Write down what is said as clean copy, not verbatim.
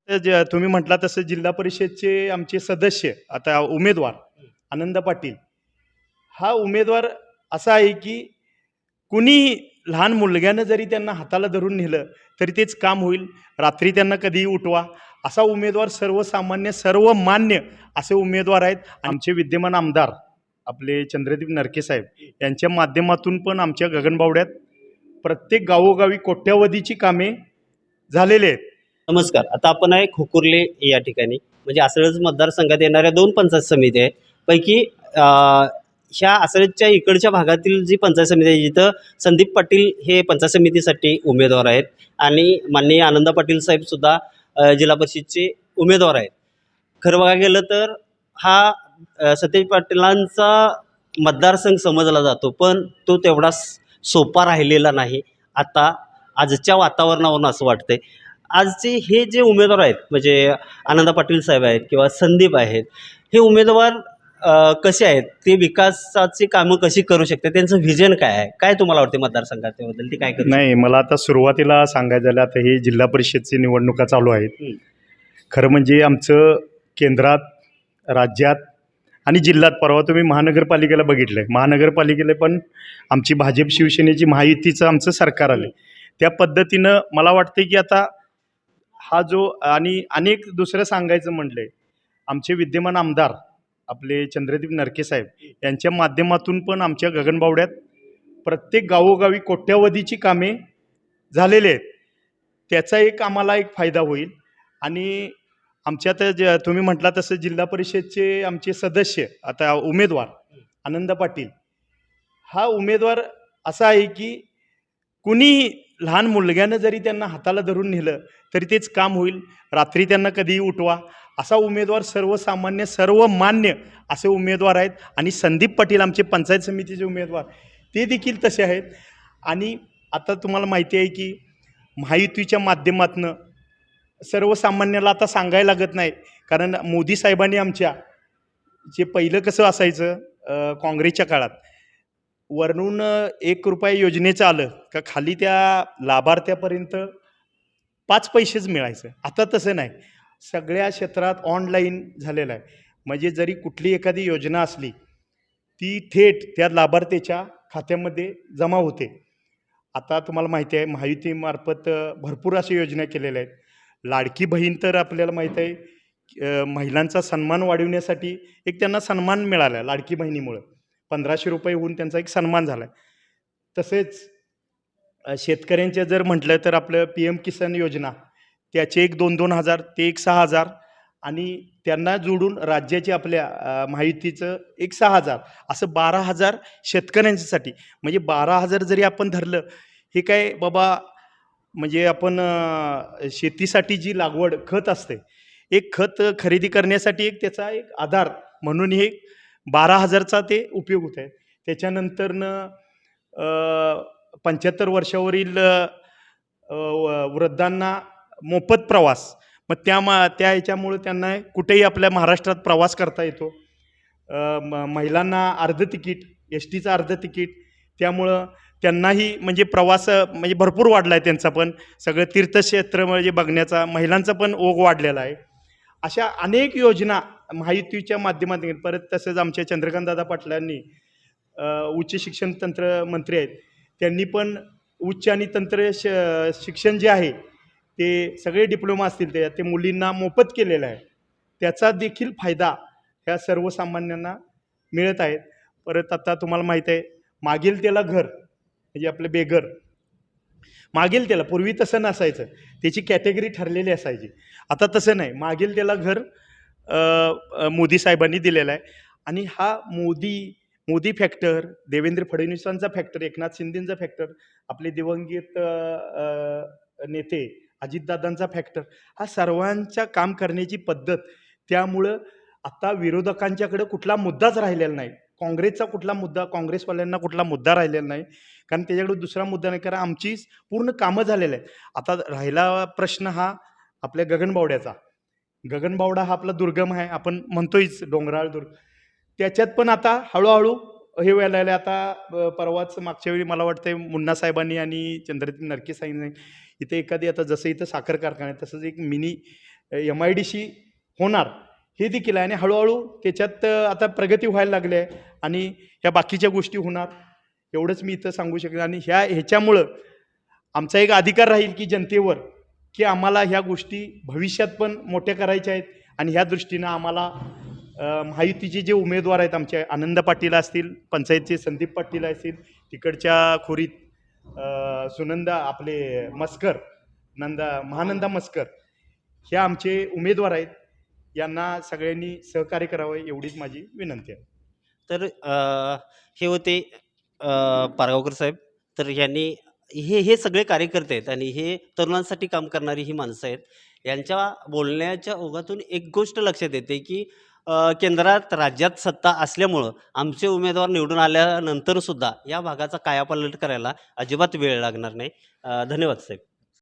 तुम्ही म्हटला तसं जिल्हा परिषदचे आमचे सदस्य आता उमेदवार आनंद पाटील हा उमेदवार असा आहे की कुणी लहान मुलग्यानं जरी त्यांना हाताला धरून नेलं तरी तेच काम होईल. रात्री त्यांना कधीही उठवा असा उमेदवार सर्वसामान्य सर्वमान्य असे उमेदवार आहेत. आमचे विद्यमान आमदार आपले चंद्रदीप नरके साहेब यांच्या माध्यमातून पण आमच्या गगनबावड्यात प्रत्येक गावोगावी कोट्यावधीची कामे झालेले आहेत. नमस्कार. आता आपण आहे खोकुर्ले या ठिकाणी, म्हणजे आसळज मतदारसंघात येणाऱ्या 2 पंचायत समिती आहेत पैकी ह्या आसळजच्या इकडच्या भागातील जी पंचायत समिती आहे जिथं संदीप पाटील हे पंचायत समितीसाठी उमेदवार आहेत आणि माननीय आनंद पाटील साहेबसुद्धा जिल्हा परिषदचे उमेदवार आहेत. खरं बघायला गेलं तर हा सतेज पाटीलांचा मतदारसंघ समजला जातो, पण तो तेवढा सोपा राहिलेला नाही. आता आजच्या वातावरणावरून असं वाटतंय. आजचे हे जे उमेदवार आहेत म्हणजे आनंद पाटील साहेब आहेत किंवा संदीप आहेत, हे उमेदवार कसे आहेत, ते विकासाची कामं कशी करू शकते, त्यांचं व्हिजन काय आहे, काय तुम्हाला वाटते मतदारसंघात त्याबद्दल ते काय करू? नाही, मला आता सुरुवातीला सांगायचं झालं, आता हे जिल्हा परिषदची निवडणुका चालू आहेत. खरं म्हणजे आमचं केंद्रात, राज्यात आणि जिल्ह्यात परवा तुम्ही महानगरपालिकेला बघितलं आहे, महानगरपालिकेला पण आमची भाजप शिवसेनेची महायुतीचं आमचं सरकार आलं. त्या पद्धतीनं मला वाटते की आता हा जो आणि अनेक दुसरं सांगायचं म्हटलं आहे, आमचे विद्यमान आमदार आपले चंद्रदीप नरके साहेब यांच्या माध्यमातून पण आमच्या गगनबावड्यात प्रत्येक गावोगावी कोट्यावधीची कामे झालेले आहेत. त्याचा एक आम्हाला एक फायदा होईल. आणि आमच्यात तुम्ही म्हटला तसं जिल्हा परिषदचे आमचे सदस्य आता उमेदवार आनंद पाटील हा उमेदवार असा आहे की कुणी लहान मुलग्यानं जरी त्यांना हाताला धरून नेलं तरी तेच काम होईल. रात्री त्यांना कधीही उठवा असा उमेदवार सर्वसामान्य सर्वमान्य असे उमेदवार आहेत. आणि संदीप पाटील आमचे पंचायत समितीचे उमेदवार ते देखील तसे आहेत. आणि आता तुम्हाला माहिती आहे की महायुतीच्या माध्यमातून सर्वसामान्याला आता सांगायला लागत नाही, कारण मोदी साहेबांनी आमच्या जे पहिलं कसं असायचं काँग्रेसच्या काळात वरून 1 रुपया योजनेचं आलं का खाली त्या लाभार्थ्यापर्यंत 5 पैसेच मिळायचं. आता तसं नाही, सगळ्या क्षेत्रात ऑनलाईन झालेलं आहे. म्हणजे जरी कुठली एखादी योजना असली ती थेट त्या लाभार्थ्याच्या खात्यामध्ये जमा होते. आता तुम्हाला माहिती आहे महायुतीमार्फत भरपूर अशा योजना केलेल्या आहेत. लाडकी बहीण तर आपल्याला माहीत आहे, महिलांचा सन्मान वाढवण्यासाठी एक त्यांना सन्मान मिळाला आहे लाडकी बहिणीमुळं. 1500 रुपये होऊन त्यांचा एक सन्मान झाला आहे. तसेच शेतकऱ्यांच्या जर म्हटलं तर आपलं PM किसान योजना त्याचे एक 2-2 हजार ते एक 6 हजार आणि त्यांना जोडून राज्याचे आपल्या महायुतीचं एक 6 हजार असं 12 हजार शेतकऱ्यांच्यासाठी. म्हणजे 12 हजार जरी आपण धरलं, हे काय बाबा म्हणजे आपण शेतीसाठी जी लागवड खत असते, एक खत खरेदी करण्यासाठी एक त्याचा एक आधार म्हणून हे 12,000चा ते उपयोग होत आहे. त्याच्यानंतरनं 75 वर्षावरील वृद्धांना मोफत प्रवास, मग त्या ह्याच्यामुळं त्यांना कुठेही आपल्या महाराष्ट्रात प्रवास करता येतो. महिलांना अर्ध तिकीट, STचं अर्ध तिकीट, त्यामुळं त्यांनाही म्हणजे प्रवास म्हणजे भरपूर वाढला आहे त्यांचा पण. सगळं तीर्थक्षेत्र म्हणजे बघण्याचा महिलांचा पण ओघ वाढलेला आहे. अशा अनेक योजना महायुतीच्या माध्यमातून. परत तसंच आमच्या चंद्रकांतदादा पाटलांनी उच्च शिक्षण तंत्र मंत्री आहेत, त्यांनी पण उच्च आणि तंत्र शिक्षण जे आहे ते सगळे डिप्लोमा असतील ते मुलींना मोफत केलेलं आहे. त्याचा देखील फायदा ह्या सर्वसामान्यांना मिळत आहेत. परत आता तुम्हाला माहीत आहे मागेल त्याला घर म्हणजे आपलं बेघर, मागेल त्याला, पूर्वी तसं नसायचं, त्याची कॅटेगरी ठरलेली असायची. आता तसं नाही, मागेल त्याला घर मोदी साहेबांनी दिलेला आहे. आणि हा मोदी फॅक्टर, देवेंद्र फडणवीसांचा फॅक्टर, एकनाथ शिंदेंचा फॅक्टर, आपले दिवंगत नेते अजितदादांचा फॅक्टर, हा सर्वांच्या काम करण्याची पद्धत. त्यामुळं आता विरोधकांच्याकडे कुठला मुद्दाच राहिलेला नाही. काँग्रेसचा कुठला मुद्दा, काँग्रेसवाल्यांना कुठला मुद्दा राहिलेला नाही, कारण त्याच्याकडे दुसरा मुद्दा नाही, कारण आमची पूर्ण कामं झालेलं आहे. आता राहिला प्रश्न हा आपल्या गगनबावड्याचा. गगनबावडा हा आपला दुर्गम आहे, आपण म्हणतोयच डोंगराळ दुर्ग. त्याच्यात पण आता हळूहळू हे व्हायला लागलं. आता परवाच मागच्या वेळी मला वाटतंय मुन्ना साहेबांनी आणि चंद्रदीप नरके साहेबांनी इथे एखादी, आता जसं इथं साखर कारखाना आहे तसंच एक मिनी MIDC होणार हे देखील आहे आणि हळूहळू त्याच्यात आता प्रगती व्हायला लागली आहे आणि ह्या बाकीच्या गोष्टी होणार एवढंच मी इथं सांगू शकेन. आणि ह्याच्यामुळं आमचा एक अधिकार राहील की जनतेवर की आम्हाला ह्या गोष्टी भविष्यात पण मोठ्या करायच्या आहेत आणि ह्या दृष्टीनं आम्हाला महायुतीचे जे उमेदवार आहेत आमचे आनंद पाटील असतील, पंचायतचे संदीप पाटील असतील, तिकडच्या खोरीत सुनंदा आपले मस्कर महानंदा मस्कर हे आमचे उमेदवार आहेत. यांना सगळ्यांनी सहकार्य करावं एवढीच माझी विनंती आहे. तर हे होते पारगावकर साहेब. तर यांनी हे सगळे कार्यकर्ते आहेत आणि हे तरुणांसाठी काम करणारी ही माणसं आहेत. यांच्या बोलण्याच्या ओघातून एक गोष्ट लक्षात येते की केंद्रात राज्यात सत्ता असल्यामुळं आमचे उमेदवार निवडून आल्यानंतरसुद्धा या भागाचा कायापालट करायला अजिबात वेळ लागणार नाही. धन्यवाद साहेब.